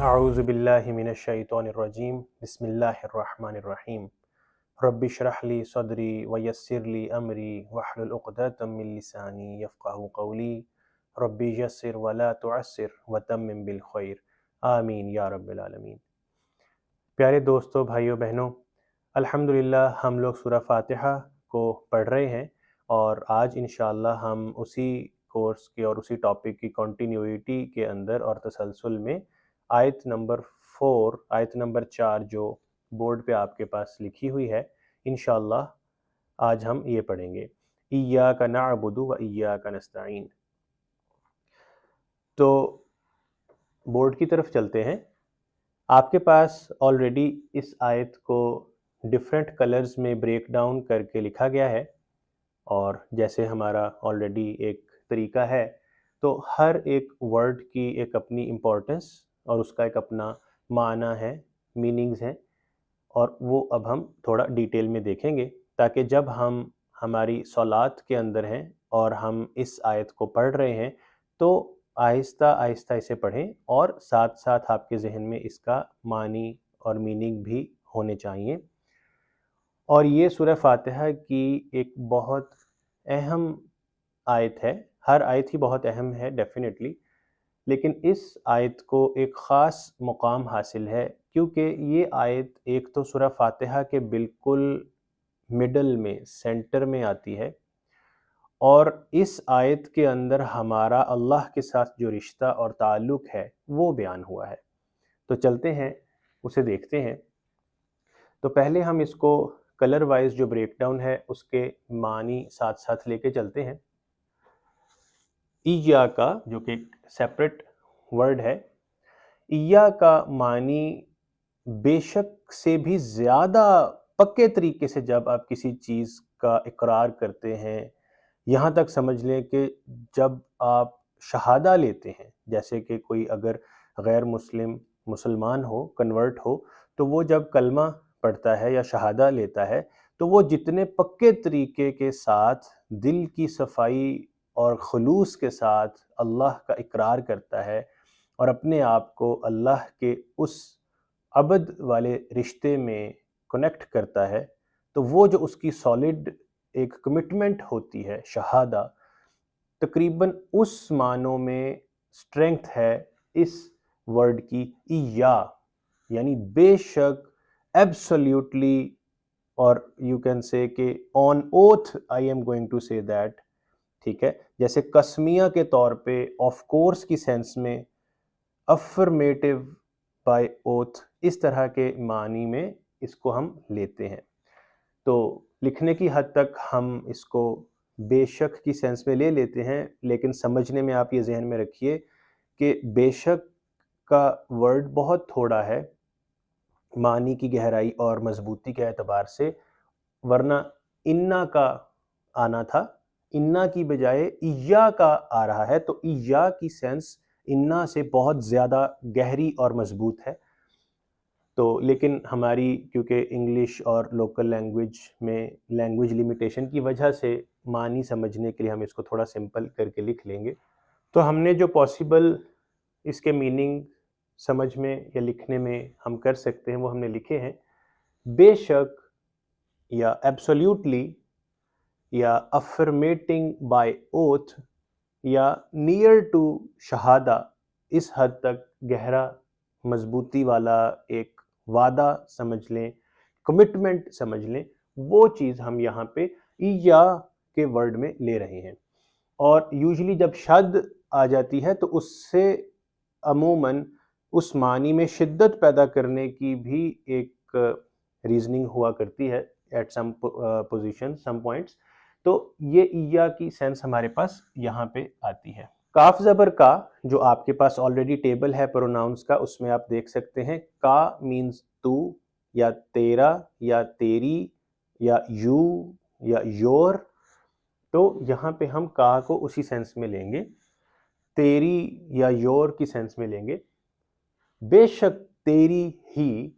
اعوذ باللہ من الشیطان الرجیم بسم اللہ الرحمن الرحیم رب اشرح لی صدری ویسر لی امری واحلل عقدۃ من لسانی یفقہوا قولی رب یسر ولا تعسر وتمم بالخیر آمین یا رب العالمین۔ پیارے دوستو، بھائیو بہنوں، الحمدللہ ہم لوگ سورہ فاتحہ کو پڑھ رہے ہیں اور آج انشاءاللہ ہم اسی کورس کے اور اسی ٹاپک کی کنٹینیوٹی کے اندر اور تسلسل میں آیت نمبر 4 جو بورڈ پہ آپ کے پاس لکھی ہوئی ہے، انشاءاللہ آج ہم یہ پڑھیں گے، ایاک نعبد و ایاک نستعین۔ تو بورڈ کی طرف چلتے ہیں۔ آپ کے پاس آلریڈی اس آیت کو ڈیفرنٹ کلرز میں بریک ڈاؤن کر کے لکھا گیا ہے، اور جیسے ہمارا آلریڈی ایک طریقہ ہے، تو ہر ایک ورڈ کی ایک اپنی امپورٹنس اور اس کا ایک اپنا معنی ہے، میننگز ہیں، اور وہ اب ہم تھوڑا ڈیٹیل میں دیکھیں گے تاکہ جب ہم ہماری صلات کے اندر ہیں اور ہم اس آیت کو پڑھ رہے ہیں تو آہستہ آہستہ اسے پڑھیں، اور ساتھ ساتھ آپ کے ذہن میں اس کا معنی اور میننگ بھی ہونے چاہیے۔ اور یہ سورہ فاتحہ کی ایک بہت اہم آیت ہے، ہر آیت ہی بہت اہم ہے ڈیفینیٹلی، لیکن اس آیت کو ایک خاص مقام حاصل ہے کیونکہ یہ آیت ایک تو سورہ فاتحہ کے بالکل مڈل میں، سینٹر میں آتی ہے، اور اس آیت کے اندر ہمارا اللہ کے ساتھ جو رشتہ اور تعلق ہے وہ بیان ہوا ہے۔ تو چلتے ہیں اسے دیکھتے ہیں۔ تو پہلے ہم اس کو کلر وائز جو بریک ڈاؤن ہے اس کے معنی ساتھ ساتھ لے کے چلتے ہیں۔ ایاکا جو کہ ایک سیپریٹ ورڈ ہے، ایاکا معنی بے شک سے بھی زیادہ پکے طریقے سے جب آپ کسی چیز کا اقرار کرتے ہیں، یہاں تک سمجھ لیں کہ جب آپ شہادہ لیتے ہیں، جیسے کہ کوئی اگر غیر مسلمان ہو، کنورٹ ہو، تو وہ جب کلمہ پڑھتا ہے یا شہادہ لیتا ہے تو وہ جتنے پکے طریقے کے ساتھ دل کی صفائی اور خلوص کے ساتھ اللہ کا اقرار کرتا ہے اور اپنے آپ کو اللہ کے اس ابد والے رشتے میں کنیکٹ کرتا ہے، تو وہ جو اس کی سالڈ ایک کمٹمنٹ ہوتی ہے شہادہ، تقریباً اس معنوں میں اسٹرینگتھ ہے اس ورڈ کی ایا، یعنی بے شک، ایبسولیوٹلی، اور یو کین سے کہ on oath I am going to say that, ٹھیک ہے، جیسے قسمیہ کے طور پہ، آف کورس کی سینس میں، افرمیٹیو بائی اوتھ، اس طرح کے معنی میں اس کو ہم لیتے ہیں۔ تو لکھنے کی حد تک ہم اس کو بے شک کی سینس میں لے لیتے ہیں، لیکن سمجھنے میں آپ یہ ذہن میں رکھیے کہ بے شک کا ورڈ بہت تھوڑا ہے معنی کی گہرائی اور مضبوطی کے اعتبار سے، ورنہ انا کا آنا تھا، انا کی بجائے ایا کا آ رہا ہے، تو ایا کی سینس انا سے بہت زیادہ گہری اور مضبوط ہے۔ تو لیکن ہماری کیونکہ انگلش اور لوکل لینگویج میں لینگویج لیمیٹیشن کی وجہ سے معنی سمجھنے کے لیے ہم اس کو تھوڑا سمپل کر کے لکھ لیں گے۔ تو ہم نے جو پاسبل اس کے میننگ سمجھ میں یا لکھنے میں ہم کر سکتے ہیں وہ ہم نے لکھے ہیں۔ بے شک یا ایبسولیوٹلی یا افرمیٹنگ بائی اوتھ یا نیئر ٹو شہادہ، اس حد تک گہرا مضبوطی والا ایک وعدہ سمجھ لیں، کمٹمنٹ سمجھ لیں، وہ چیز ہم یہاں پہ ایا کے ورڈ میں لے رہے ہیں۔ اور یوزلی جب شد آ جاتی ہے تو اس سے عموماً اس معنی میں شدت پیدا کرنے کی بھی ایک ریزننگ ہوا کرتی ہے at some position, some points, تو یہ ایا کی سینس ہمارے پاس یہاں پہ آتی ہے۔ کاف زبر کا جو آپ کے پاس آلریڈی ٹیبل ہے پروناؤنس کا، اس میں آپ دیکھ سکتے ہیں کا مینز تو یا تیرا یا تیری یا یو یا یور، تو یہاں پہ ہم کا کو اسی سینس میں لیں گے، تیری یا یور کی سینس میں لیں گے، بے شک تیری ہی،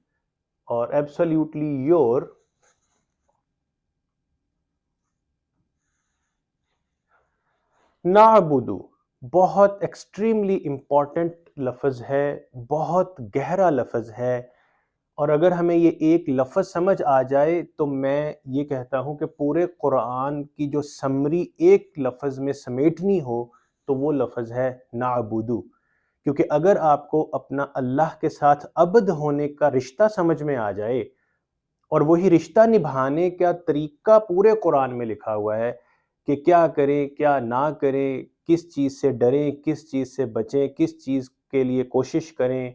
اور ایبسولیوٹلی یور، نعبدو، بہت ایکسٹریملی امپورٹنٹ لفظ ہے، بہت گہرا لفظ ہے، اور اگر ہمیں یہ ایک لفظ سمجھ آ جائے تو میں یہ کہتا ہوں کہ پورے قرآن کی جو سمری ایک لفظ میں سمیٹنی ہو تو وہ لفظ ہے نعبدو. کیونکہ اگر آپ کو اپنا اللہ کے ساتھ عبد ہونے کا رشتہ سمجھ میں آ جائے، اور وہی رشتہ نبھانے کا طریقہ پورے قرآن میں لکھا ہوا ہے کہ کیا کریں کیا نہ کریں، کس چیز سے ڈریں کس چیز سے بچیں، کس چیز کے لیے کوشش کریں،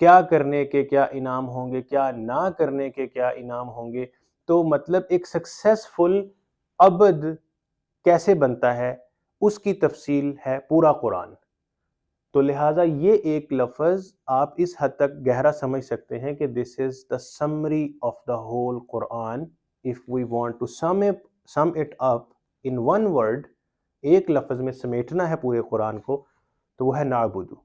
کیا کرنے کے کیا انعام ہوں گے، کیا نہ کرنے کے کیا انعام ہوں گے، تو مطلب ایک سکسیسفل عبد کیسے بنتا ہے اس کی تفصیل ہے پورا قرآن. تو لہٰذا یہ ایک لفظ آپ اس حد تک گہرا سمجھ سکتے ہیں کہ this is the summary of the whole Quran. If we want to sum it up in one word، ایک لفظ میں سمیٹنا ہے پورے قرآن کو، تو وہ ہے نعبدو.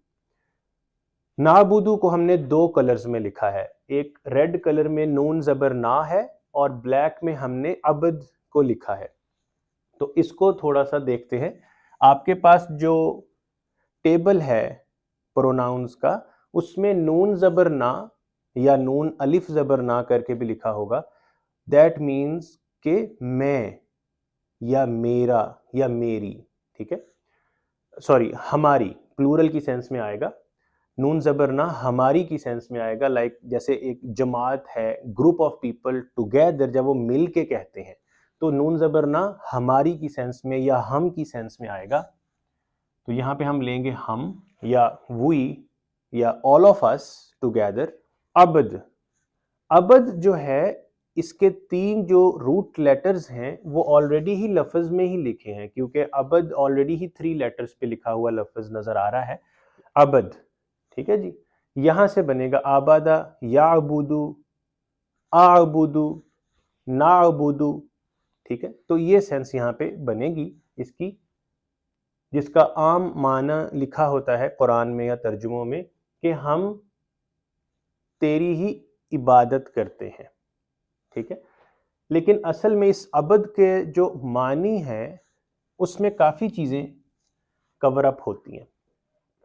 نعبدو کو ہم نے 2 کلرز میں لکھا ہے، ایک ریڈ کلر میں نون زبر نا ہے اور بلیک میں ہم نے عبد کو لکھا ہے. تو اس کو تھوڑا سا دیکھتے ہیں. آپ کے پاس جو ٹیبل ہے پروناؤنز کا، اس میں نون زبر نا یا نون الف زبر نا کر کے بھی لکھا ہوگا. دیٹ مینز کہ میں یا میرا یا میری، ٹھیک ہے، سوری ہماری، پلورل کی سینس میں آئے گا. نون زبر نا ہماری کی سینس میں آئے گا، لائک جیسے ایک جماعت ہے، گروپ آف پیپل ٹوگیدر، جب وہ مل کے کہتے ہیں تو نون زبر نا ہماری کی سینس میں یا ہم کی سینس میں آئے گا. تو یہاں پہ ہم لیں گے ہم یا وی یا all of us together. عبد، عبد جو ہے اس کے 3 جو روٹ لیٹرز ہیں وہ آلریڈی ہی لفظ میں ہی لکھے ہیں، کیونکہ عبد آلریڈی ہی 3 لیٹرز پہ لکھا ہوا لفظ نظر آ رہا ہے، عبد. ٹھیک ہے جی، یہاں سے بنے گا آبادہ، یعبدو، اعبدو، نعبدو. ٹھیک ہے، تو یہ سینس یہاں پہ بنے گی اس کی، جس کا عام معنی لکھا ہوتا ہے قرآن میں یا ترجموں میں کہ ہم تیری ہی عبادت کرتے ہیں. ٹھیک ہے، لیکن اصل میں اس عبد کے جو معنی ہے اس میں کافی چیزیں کور اپ ہوتی ہیں.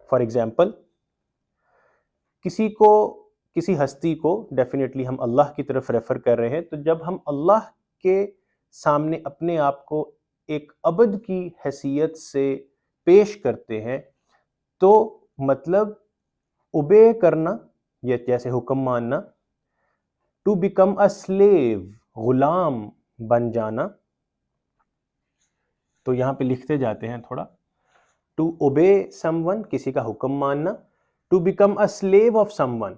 فار ایگزامپل، کسی ہستی کو ڈیفینیٹلی ہم اللہ کی طرف ریفر کر رہے ہیں، تو جب ہم اللہ کے سامنے اپنے آپ کو ایک عبد کی حیثیت سے پیش کرتے ہیں تو مطلب اوبے کرنا یا جیسے حکم ماننا، to become a sleeve, Ghulam بن جانا. تو یہاں پہ لکھتے جاتے ہیں تھوڑا، ٹو اوبے سم ون، کسی کا حکم ماننا، to become a slave of someone,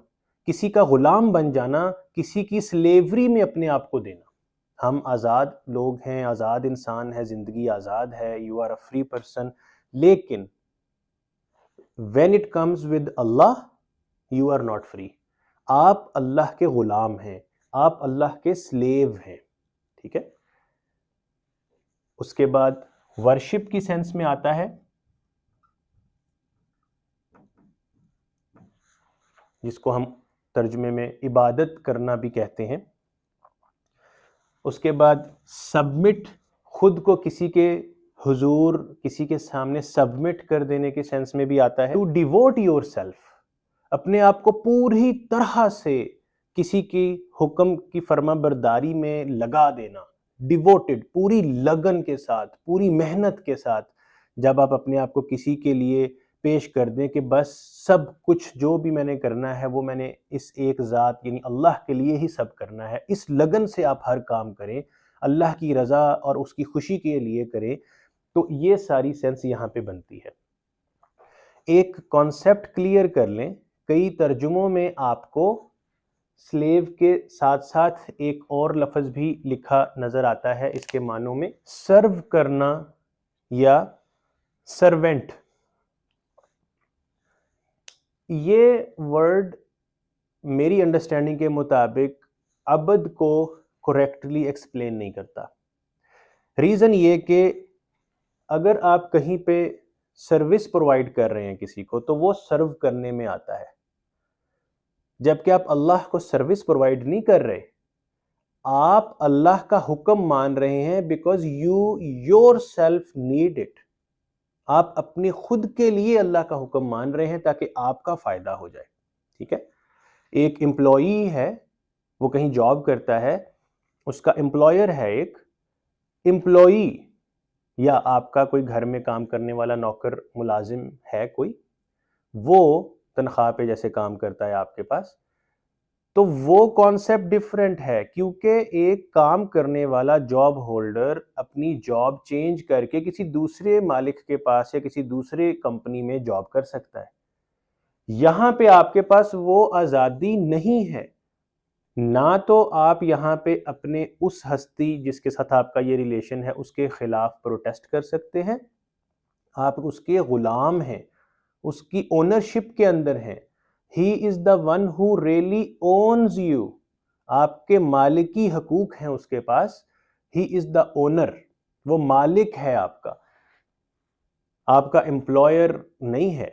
کسی کا غلام بن جانا، کسی کی سلیوری میں اپنے آپ کو دینا. ہم آزاد لوگ ہیں، آزاد انسان ہے، زندگی آزاد ہے، you are a free person, لیکن when it comes with Allah you are not free. آپ اللہ کے غلام ہیں، آپ اللہ کے سلیو ہیں. ٹھیک ہے، اس کے بعد ورشپ کی سینس میں آتا ہے، جس کو ہم ترجمے میں عبادت کرنا بھی کہتے ہیں. اس کے بعد سبمٹ، خود کو کسی کے حضور، کسی کے سامنے سبمٹ کر دینے کے سینس میں بھی آتا ہے. ٹو ڈیووٹ یور سیلف، اپنے آپ کو پوری طرح سے کسی کی حکم کی فرما برداری میں لگا دینا. ڈیووٹڈ، پوری لگن کے ساتھ، پوری محنت کے ساتھ جب آپ اپنے آپ کو کسی کے لیے پیش کر دیں کہ بس سب کچھ جو بھی میں نے کرنا ہے وہ میں نے اس ایک ذات یعنی اللہ کے لیے ہی سب کرنا ہے، اس لگن سے آپ ہر کام کریں، اللہ کی رضا اور اس کی خوشی کے لیے کریں، تو یہ ساری سینس یہاں پہ بنتی ہے. ایک کانسیپٹ کلیئر کر لیں، کئی ترجموں میں آپ کو سلیو کے ساتھ ساتھ ایک اور لفظ بھی لکھا نظر آتا ہے اس کے معنوں میں، سرو کرنا یا سرونٹ. یہ ورڈ میری انڈرسٹینڈنگ کے مطابق عبد کو کریکٹلی ایکسپلین نہیں کرتا. ریزن یہ کہ اگر آپ کہیں پہ سروس پرووائڈ کر رہے ہیں کسی کو تو وہ سرو کرنے میں آتا ہے، جبکہ آپ اللہ کو سروس پرووائڈ نہیں کر رہے، آپ اللہ کا حکم مان رہے ہیں because you your self need it. آپ اپنے خود کے لیے اللہ کا حکم مان رہے ہیں تاکہ آپ کا فائدہ ہو جائے. ٹھیک ہے. ایک امپلائی ہے، وہ کہیں جاب کرتا ہے، اس کا امپلائر ہے ایک امپلائی، یا آپ کا کوئی گھر میں کام کرنے والا نوکر ملازم ہے کوئی، وہ تنخواہ پہ جیسے کام کرتا ہے آپ کے پاس، تو وہ کانسیپٹ ڈیفرنٹ ہے، کیونکہ ایک کام کرنے والا جاب ہولڈر اپنی جاب چینج کر کے کسی دوسرے مالک کے پاس یا کسی دوسرے کمپنی میں جاب کر سکتا ہے. یہاں پہ آپ کے پاس وہ آزادی نہیں ہے. نہ تو آپ یہاں پہ اپنے اس ہستی جس کے ساتھ آپ کا یہ ریلیشن ہے اس کے خلاف پروٹیسٹ کر سکتے ہیں، آپ اس کے غلام ہیں، اس کی اونرشپ کے اندر ہیں. He is the one who really owns you. آپ کے مالکی حقوق ہیں اس کے پاس. ہی از دا اونر، وہ مالک ہے آپ کا. آپ کا امپلائر نہیں ہے،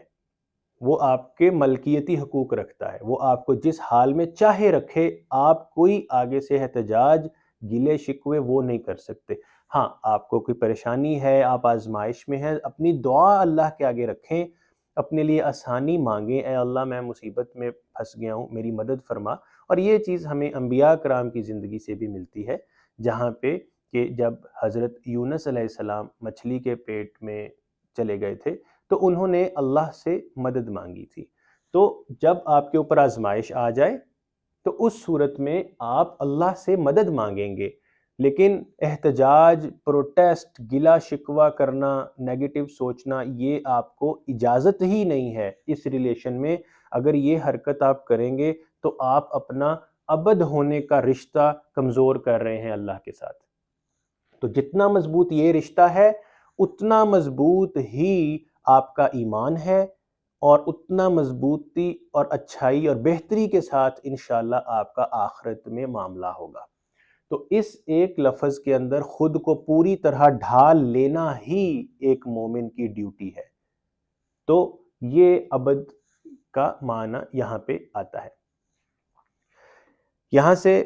وہ آپ کے ملکیتی حقوق رکھتا ہے، وہ آپ کو جس حال میں چاہے رکھے. آپ کوئی آگے سے احتجاج، گلے شکوے وہ نہیں کر سکتے. ہاں، آپ کو کوئی پریشانی ہے، آپ آزمائش میں ہیں، اپنی دعا اللہ کے آگے رکھیں، اپنے لیے آسانی مانگیں، اے اللہ میں مصیبت میں پھنس گیا ہوں، میری مدد فرما. اور یہ چیز ہمیں انبیاء کرام کی زندگی سے بھی ملتی ہے، جہاں پہ کہ جب حضرت یونس علیہ السلام مچھلی کے پیٹ میں چلے گئے تھے تو انہوں نے اللہ سے مدد مانگی تھی. تو جب آپ کے اوپر آزمائش آ جائے تو اس صورت میں آپ اللہ سے مدد مانگیں گے، لیکن احتجاج، پروٹیسٹ، گلا شکوہ کرنا، نیگیٹو سوچنا، یہ آپ کو اجازت ہی نہیں ہے اس ریلیشن میں. اگر یہ حرکت آپ کریں گے تو آپ اپنا ابد ہونے کا رشتہ کمزور کر رہے ہیں اللہ کے ساتھ. تو جتنا مضبوط یہ رشتہ ہے اتنا مضبوط ہی آپ کا ایمان ہے، اور اتنا مضبوطی اور اچھائی اور بہتری کے ساتھ انشاءاللہ آپ کا آخرت میں معاملہ ہوگا. تو اس ایک لفظ کے اندر خود کو پوری طرح ڈھال لینا ہی ایک مومن کی ڈیوٹی ہے. تو یہ ابد کا معنی یہاں پہ آتا ہے. یہاں سے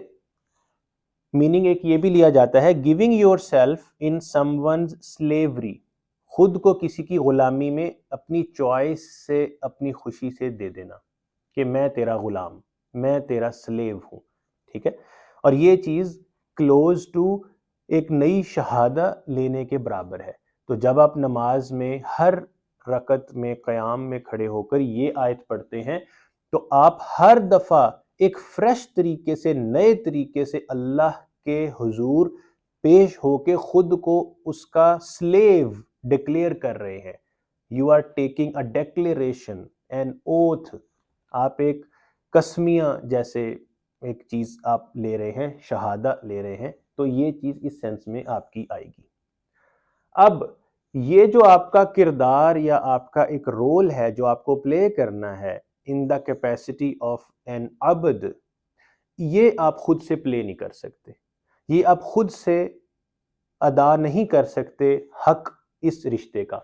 میننگ ایک یہ بھی لیا جاتا ہے giving yourself in someone's slavery, خود کو کسی کی غلامی میں اپنی چوائس سے، اپنی خوشی سے دے دینا کہ میں تیرا غلام، میں تیرا سلیو ہوں. ٹھیک ہے. اور یہ چیز کلوز ٹو ایک نئی شہادہ لینے کے برابر ہے. تو جب آپ نماز میں ہر رکعت میں قیام میں کھڑے ہو کر یہ آیت پڑھتے ہیں تو آپ ہر دفعہ ایک فریش طریقے سے، نئے طریقے سے اللہ کے حضور پیش ہو کے خود کو اس کا سلیو ڈکلیئر کر رہے ہیں. You are taking a declaration, an oath. آپ ایک قسمیہ جیسے ایک چیز آپ لے رہے ہیں، شہادہ لے رہے ہیں. تو یہ چیز اس سینس میں آپ کی آئے گی. اب یہ جو آپ کا کردار یا آپ کا ایک رول ہے جو آپ کو پلے کرنا ہے ان دا کیپیسٹی آف این عبد، یہ آپ خود سے پلے نہیں کر سکتے، یہ آپ خود سے ادا نہیں کر سکتے حق اس رشتے کا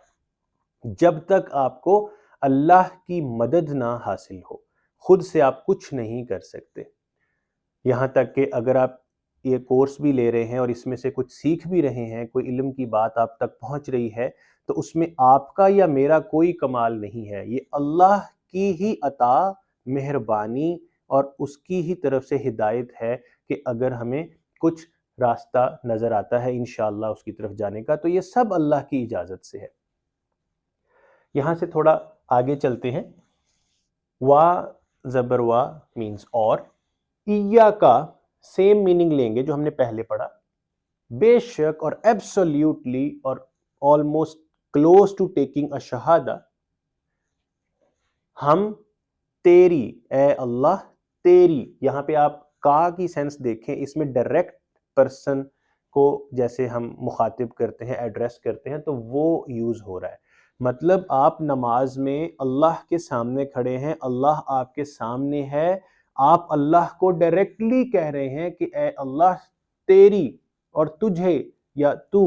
جب تک آپ کو اللہ کی مدد نہ حاصل ہو. خود سے آپ کچھ نہیں کر سکتے. یہاں تک کہ اگر آپ یہ کورس بھی لے رہے ہیں اور اس میں سے کچھ سیکھ بھی رہے ہیں، کوئی علم کی بات آپ تک پہنچ رہی ہے، تو اس میں آپ کا یا میرا کوئی کمال نہیں ہے. یہ اللہ کی ہی عطا، مہربانی اور اس کی ہی طرف سے ہدایت ہے کہ اگر ہمیں کچھ راستہ نظر آتا ہے انشاءاللہ اس کی طرف جانے کا، تو یہ سب اللہ کی اجازت سے ہے. یہاں سے تھوڑا آگے چلتے ہیں. وا زبر وا مینز اور، ایا کا سیم میننگ لیں گے جو ہم نے پہلے پڑھا. بے شک اور ایبسولیوٹلی اور almost close to taking a شہادہ، ہم تیری، اے اللہ تیری. یہاں پہ آپ کا کی سینس دیکھیں، اس میں ڈائریکٹ پرسن کو جیسے ہم مخاطب کرتے ہیں، ایڈریس کرتے ہیں، تو وہ یوز ہو رہا ہے. مطلب آپ نماز میں اللہ کے سامنے کھڑے ہیں، اللہ آپ کے سامنے ہے، آپ اللہ کو ڈائریکٹلی کہہ رہے ہیں کہ اے اللہ تیری اور تجھے یا تو،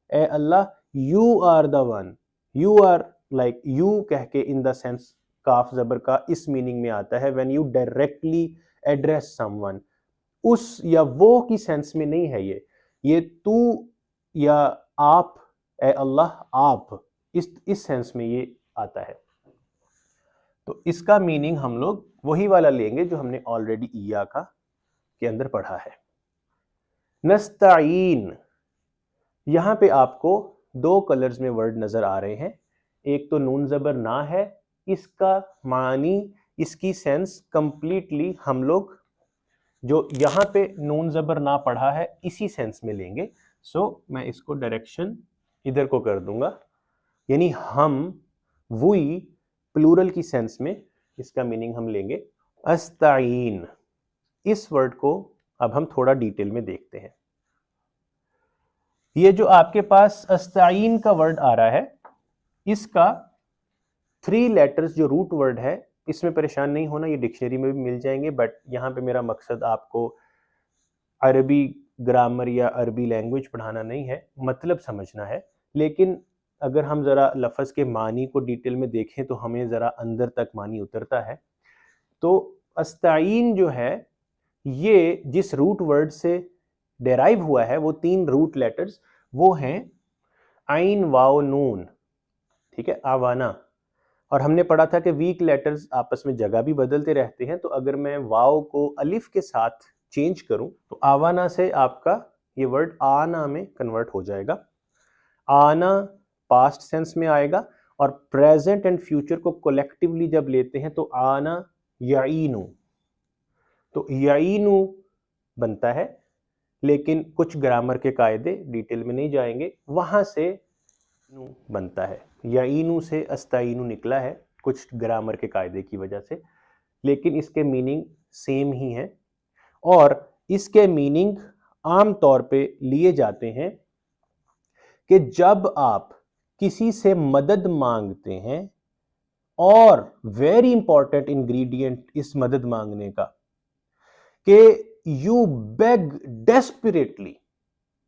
اے Allah you are the one, you are like you کہہ کے ان دا سینس کاف زبر کا اس میننگ میں آتا ہے when you directly address someone. اس یا وہ کی سینس میں نہیں ہے یہ تو یا آپ، اے اللہ آپ، اس سینس میں یہ آتا ہے. تو اس کا میننگ ہم لوگ وہی والا لیں گے جو ہم نے آلریڈی ایاکا کے اندر پڑھا ہے. نستعین، یہاں پہ آپ کو دو کلرز میں ورڈ نظر آ رہے ہیں. ایک تو نون زبر نا ہے، اس کا معنی، اس کی سینس کمپلیٹلی ہم لوگ جو یہاں پہ نون زبر نا پڑھا ہے اسی سینس میں لیں گے. سو میں اس کو ڈائریکشن ادھر کو کر دوں گا، یعنی ہم وہی پلورل کی سینس میں اس کا میننگ ہم لیں گے. استعین، اس ورڈ کو اب ہم تھوڑا ڈیٹیل میں دیکھتے ہیں. یہ جو آپ کے پاس استعین کا ورڈ آ رہا ہے، اس کا 3 لیٹرز جو روٹ ورڈ ہے، اس میں پریشان نہیں ہونا، یہ ڈکشنری میں بھی مل جائیں گے. بٹ یہاں پہ میرا مقصد آپ کو عربی گرامر یا عربی لینگویج پڑھانا نہیں ہے، مطلب سمجھنا ہے. لیکن اگر ہم ذرا لفظ کے معنی کو ڈیٹیل میں دیکھیں تو ہمیں ذرا اندر تک معنی اترتا ہے. تو استعین جو ہے یہ جس روٹ ورڈ سے ڈیرائیو ہوا ہے وہ 3 روٹ لیٹرز وہ ہیں عین واو نون. ٹھیک ہے، آوانا. اور ہم نے پڑھا تھا کہ ویک لیٹرز آپس میں جگہ بھی بدلتے رہتے ہیں، تو اگر میں واو کو الف کے ساتھ چینج کروں تو آوانا سے آپ کا یہ ورڈ آنا میں کنورٹ ہو جائے گا. آنا پاسٹ سینس میں آئے گا، اور پریزنٹ اینڈ فیوچر کو کولیکٹیولی جب لیتے ہیں تو آنا یعینو، تو یعینو بنتا ہے. لیکن کچھ گرامر کے قاعدے ڈیٹیل میں نہیں جائیں گے، وہاں سے بنتا ہے. یعینو سے استعینو نکلا ہے کچھ گرامر کے قاعدے کی وجہ سے، لیکن اس کے میننگ سیم ہی ہیں. اور اس کے میننگ عام طور پہ لیے جاتے ہیں کہ جب آپ کسی سے مدد مانگتے ہیں، اور ویری امپورٹنٹ انگریڈینٹ اس مدد مانگنے کا کہ یو بیگ ڈیسپریٹلی،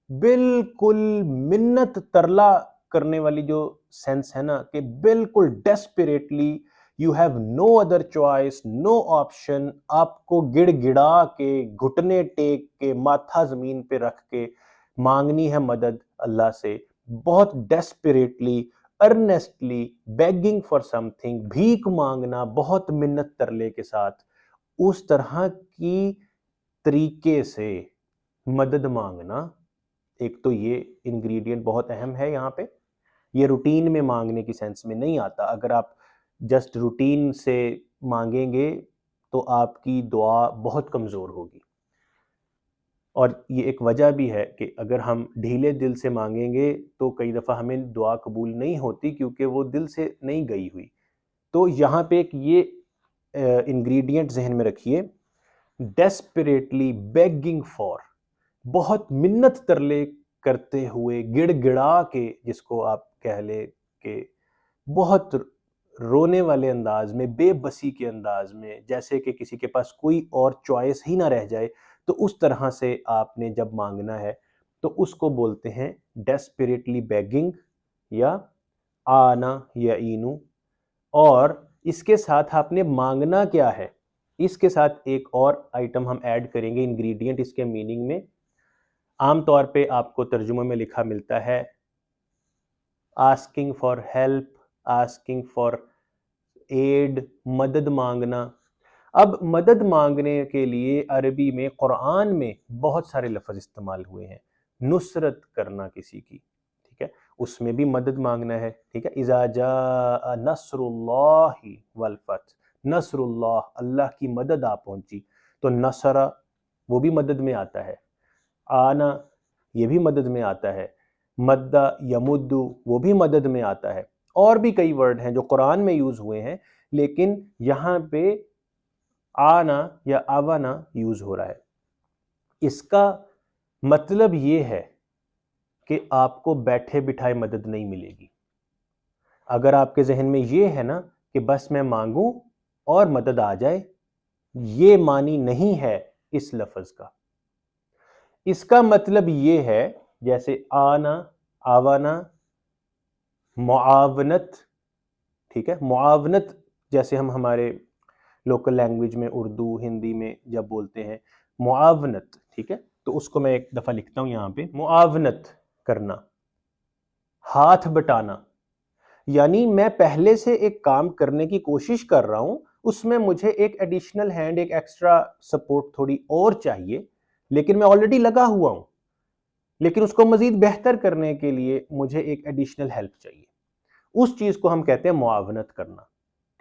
بالکل منت ترلا کرنے والی جو سینس ہے نا، کہ بالکل desperately you have no other choice, no option, آپ کو گڑ گڑا کے، گھٹنے ٹیک کے، ماتھا زمین پہ رکھ کے مانگنی ہے مدد اللہ سے، بہت desperately, earnestly, begging for something, بھیک مانگنا بہت منت ترلے کے ساتھ. اس طرح کی طریقے سے مدد مانگنا، ایک تو یہ انگریڈینٹ بہت اہم ہے یہاں پہ. یہ روٹین میں مانگنے کی سینس میں نہیں آتا. اگر آپ جسٹ روٹین سے مانگیں گے تو آپ کی دعا بہت کمزور ہوگی. اور یہ ایک وجہ بھی ہے کہ اگر ہم ڈھیلے دل سے مانگیں گے تو کئی دفعہ ہمیں دعا قبول نہیں ہوتی، کیونکہ وہ دل سے نہیں گئی ہوئی. تو یہاں پہ ایک یہ انگریڈینٹ ذہن میں رکھیے، ڈیسپریٹلی بیگنگ فار، بہت منت ترلے کرتے ہوئے، گڑ گڑا کے، جس کو آپ کہہ لیں کہ بہت رونے والے انداز میں، بے بسی کے انداز میں، جیسے کہ کسی کے پاس کوئی اور چوائس ہی نہ رہ جائے. تو اس طرح سے آپ نے جب مانگنا ہے تو اس کو بولتے ہیں ڈیسپریٹلی بیگنگ یا آنا یعینو. اور اس کے ساتھ آپ نے مانگنا کیا ہے، اس کے ساتھ ایک اور آئٹم ہم ایڈ کریں گے انگریڈینٹ اس کے میننگ میں. عام طور پہ آپ کو ترجمہ میں لکھا ملتا ہے asking for help, asking for aid, مدد مانگنا. اب مدد مانگنے کے لیے عربی میں قرآن میں بہت سارے لفظ استعمال ہوئے ہیں. نصرت کرنا کسی کی، ٹھیک ہے، اس میں بھی مدد مانگنا ہے. ٹھیک ہے، اذا جاء نصر اللہ والفتح، نصر اللہ، اللہ کی مدد آ پہنچی، تو نصر وہ بھی مدد میں آتا ہے، آنا یہ بھی مدد میں آتا ہے، مدہ یمدو وہ بھی مدد میں آتا ہے. اور بھی کئی ورڈ ہیں جو قرآن میں یوز ہوئے ہیں، لیکن یہاں پہ آنا یا آوانا یوز ہو رہا ہے. اس کا مطلب یہ ہے کہ آپ کو بیٹھے بٹھائے مدد نہیں ملے گی. اگر آپ کے ذہن میں یہ ہے نا کہ بس میں مانگوں اور مدد آ جائے، یہ معنی نہیں ہے اس لفظ کا. اس کا مطلب یہ ہے جیسے آنا، آوانا، معاونت. ٹھیک ہے، معاونت جیسے ہم ہمارے لوکل لینگویج میں اردو ہندی میں جب بولتے ہیں معاونت، ٹھیک ہے، تو اس کو میں ایک دفعہ لکھتا ہوں یہاں پہ، معاونت کرنا، ہاتھ بٹانا. یعنی میں پہلے سے ایک کام کرنے کی کوشش کر رہا ہوں، اس میں مجھے ایک ایڈیشنل ہینڈ، ایک ایکسٹرا سپورٹ تھوڑی اور چاہیے، لیکن میں آلریڈی لگا ہوا ہوں، لیکن اس کو مزید بہتر کرنے کے لیے مجھے ایک ایڈیشنل ہیلپ چاہیے۔ اس چیز کو ہم کہتے ہیں معاونت کرنا،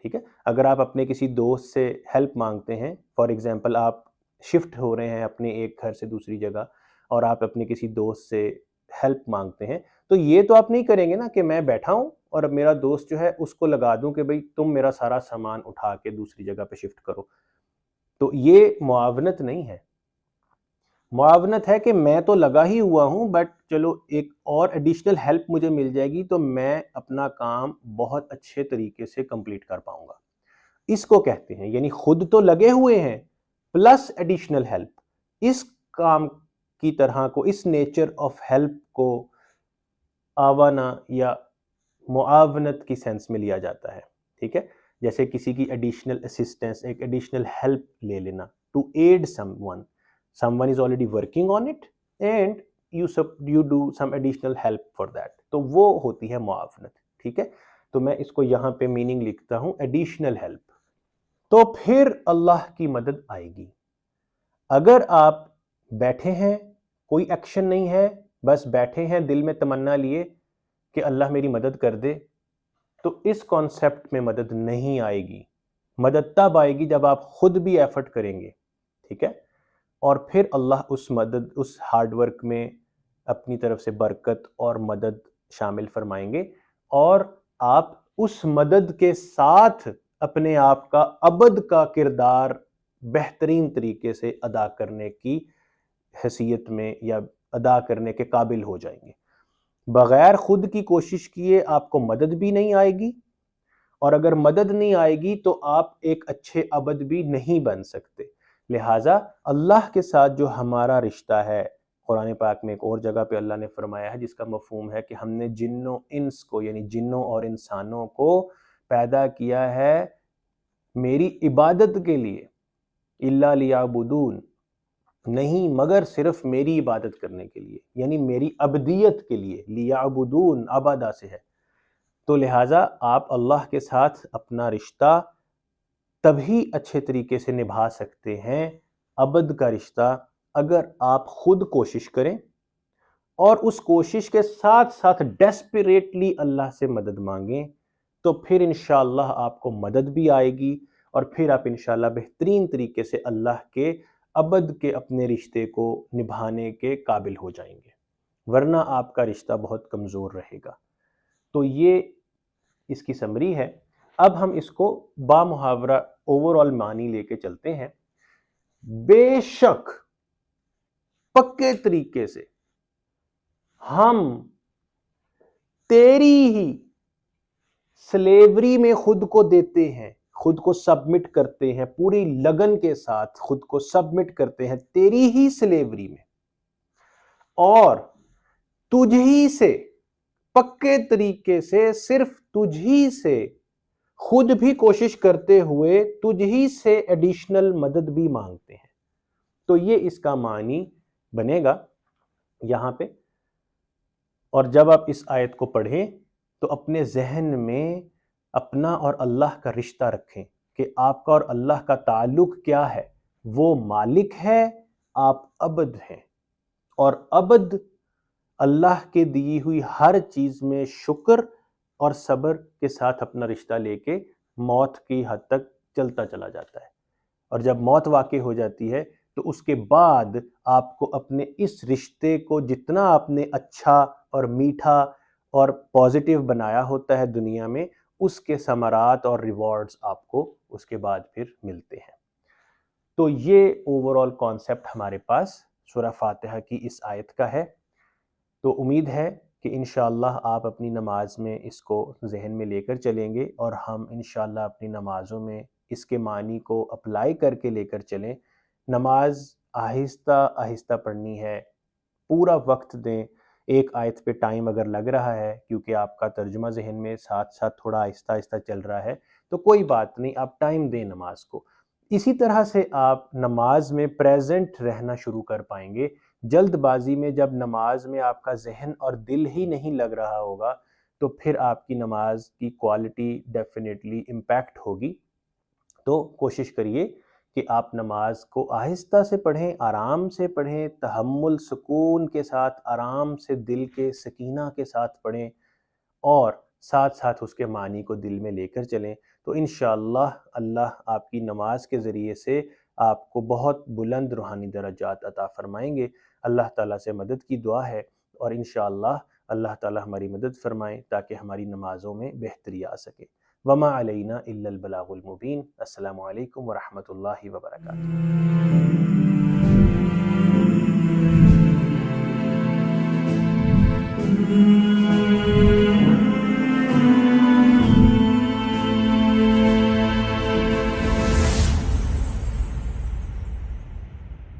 ٹھیک ہے؟ اگر آپ اپنے کسی دوست سے ہیلپ مانگتے ہیں، فار ایگزامپل آپ شفٹ ہو رہے ہیں اپنے ایک گھر سے دوسری جگہ، اور آپ اپنے کسی دوست سے ہیلپ مانگتے ہیں، تو یہ تو آپ نہیں کریں گے نا کہ میں بیٹھا ہوں اور اب میرا دوست جو ہے اس کو لگا دوں کہ بھئی تم میرا سارا سامان اٹھا کے دوسری جگہ پہ شفٹ کرو۔ تو یہ معاونت نہیں ہے۔ معاونت ہے کہ میں تو لگا ہی ہوا ہوں، بٹ چلو ایک اور ایڈیشنل ہیلپ مجھے مل جائے گی تو میں اپنا کام بہت اچھے طریقے سے کمپلیٹ کر پاؤں گا۔ اس کو کہتے ہیں، یعنی خود تو لگے ہوئے ہیں پلس ایڈیشنل ہیلپ۔ اس کام کی طرح کو، اس نیچر آف ہیلپ کو آوانا یا معاونت کی سینس میں لیا جاتا ہے، ٹھیک ہے؟ جیسے کسی کی ایڈیشنل اسسٹنس، ایک ایڈیشنل ہیلپ لے لینا، to aid someone is already working on it and you do some additional help for that, تو وہ ہوتی ہے معاونت، ٹھیک ہے؟ تو میں اس کو یہاں پہ میننگ لکھتا ہوں ایڈیشنل ہیلپ۔ تو پھر اللہ کی مدد آئے گی۔ اگر آپ بیٹھے ہیں، کوئی ایکشن نہیں ہے، بس بیٹھے ہیں دل میں تمنا لیے کہ اللہ میری مدد کر دے، تو اس کانسیپٹ میں مدد نہیں آئے گی۔ مدد تب آئے گی جب آپ خود بھی ایفرٹ کریں گے، ٹھیک ہے؟ اور پھر اللہ اس ہارڈ ورک میں اپنی طرف سے برکت اور مدد شامل فرمائیں گے، اور آپ اس مدد کے ساتھ اپنے آپ کا ابد کا کردار بہترین طریقے سے ادا کرنے کی حیثیت میں یا ادا کرنے کے قابل ہو جائیں گے۔ بغیر خود کی کوشش کیے آپ کو مدد بھی نہیں آئے گی، اور اگر مدد نہیں آئے گی تو آپ ایک اچھے عبد بھی نہیں بن سکتے۔ لہٰذا اللہ کے ساتھ جو ہمارا رشتہ ہے، قرآن پاک میں ایک اور جگہ پہ اللہ نے فرمایا ہے جس کا مفہوم ہے کہ ہم نے جنوں انس کو، یعنی جنوں اور انسانوں کو پیدا کیا ہے میری عبادت کے لیے، الا لیعبدون، نہیں مگر صرف میری عبادت کرنے کے لیے، یعنی میری عبدیت کے لیے۔ لیعبدون عبادہ سے ہے، تو لہٰذا آپ اللہ کے ساتھ اپنا رشتہ تبھی اچھے طریقے سے نبھا سکتے ہیں، ابد کا رشتہ، اگر آپ خود کوشش کریں اور اس کوشش کے ساتھ ساتھ ڈیسپریٹلی اللہ سے مدد مانگیں، تو پھر انشاءاللہ آپ کو مدد بھی آئے گی، اور پھر آپ انشاءاللہ بہترین طریقے سے اللہ کے ابد کے اپنے رشتے کو نبھانے کے قابل ہو جائیں گے، ورنہ آپ کا رشتہ بہت کمزور رہے گا۔ تو یہ اس کی سمری ہے۔ اب ہم اس کو با محاورہ اوور آل معنی لے کے چلتے ہیں۔ بے شک پکے طریقے سے ہم تیری ہی سلیوری میں خود کو دیتے ہیں، خود کو سبمٹ کرتے ہیں، پوری لگن کے ساتھ خود کو سبمٹ کرتے ہیں تیری ہی سلیوری میں، اور تجھ ہی سے پکے طریقے سے، صرف تجھ ہی سے خود بھی کوشش کرتے ہوئے تجھ ہی سے ایڈیشنل مدد بھی مانگتے ہیں۔ تو یہ اس کا معنی بنے گا یہاں پہ۔ اور جب آپ اس آیت کو پڑھیں تو اپنے ذہن میں اپنا اور اللہ کا رشتہ رکھیں کہ آپ کا اور اللہ کا تعلق کیا ہے۔ وہ مالک ہے، آپ عبد ہیں، اور عبد اللہ کے دی ہوئی ہر چیز میں شکر اور صبر کے ساتھ اپنا رشتہ لے کے موت کی حد تک چلتا چلا جاتا ہے، اور جب موت واقع ہو جاتی ہے تو اس کے بعد آپ کو اپنے اس رشتے کو جتنا آپ نے اچھا اور میٹھا اور پازیٹیو بنایا ہوتا ہے دنیا میں، اس کے ثمرات اور ریوارڈز آپ کو اس کے بعد پھر ملتے ہیں۔ تو یہ اوور آل کانسیپٹ ہمارے پاس سورہ فاتحہ کی اس آیت کا ہے۔ تو امید ہے کہ انشاءاللہ آپ اپنی نماز میں اس کو ذہن میں لے کر چلیں گے، اور ہم انشاءاللہ اپنی نمازوں میں اس کے معنی کو اپلائی کر کے لے کر چلیں۔ نماز آہستہ آہستہ پڑھنی ہے، پورا وقت دیں۔ ایک آیت پہ ٹائم اگر لگ رہا ہے کیونکہ آپ کا ترجمہ ذہن میں ساتھ ساتھ تھوڑا آہستہ آہستہ چل رہا ہے، تو کوئی بات نہیں، آپ ٹائم دیں نماز کو۔ اسی طرح سے آپ نماز میں پریزنٹ رہنا شروع کر پائیں گے۔ جلد بازی میں جب نماز میں آپ کا ذہن اور دل ہی نہیں لگ رہا ہوگا تو پھر آپ کی نماز کی کوالٹی ڈیفینیٹلی امپیکٹ ہوگی۔ تو کوشش کریے کہ آپ نماز کو آہستہ سے پڑھیں، آرام سے پڑھیں، تحمل سکون کے ساتھ، آرام سے دل کے سکینہ کے ساتھ پڑھیں، اور ساتھ ساتھ اس کے معنی کو دل میں لے کر چلیں۔ تو انشاءاللہ اللہ آپ کی نماز کے ذریعے سے آپ کو بہت بلند روحانی درجات عطا فرمائیں گے۔ اللہ تعالیٰ سے مدد کی دعا ہے، اور انشاءاللہ اللہ تعالیٰ ہماری مدد فرمائیں تاکہ ہماری نمازوں میں بہتری آ سکے۔ وما علینا الا البلاغ المبین۔ السلام علیکم ورحمۃ اللہ وبرکاتہ۔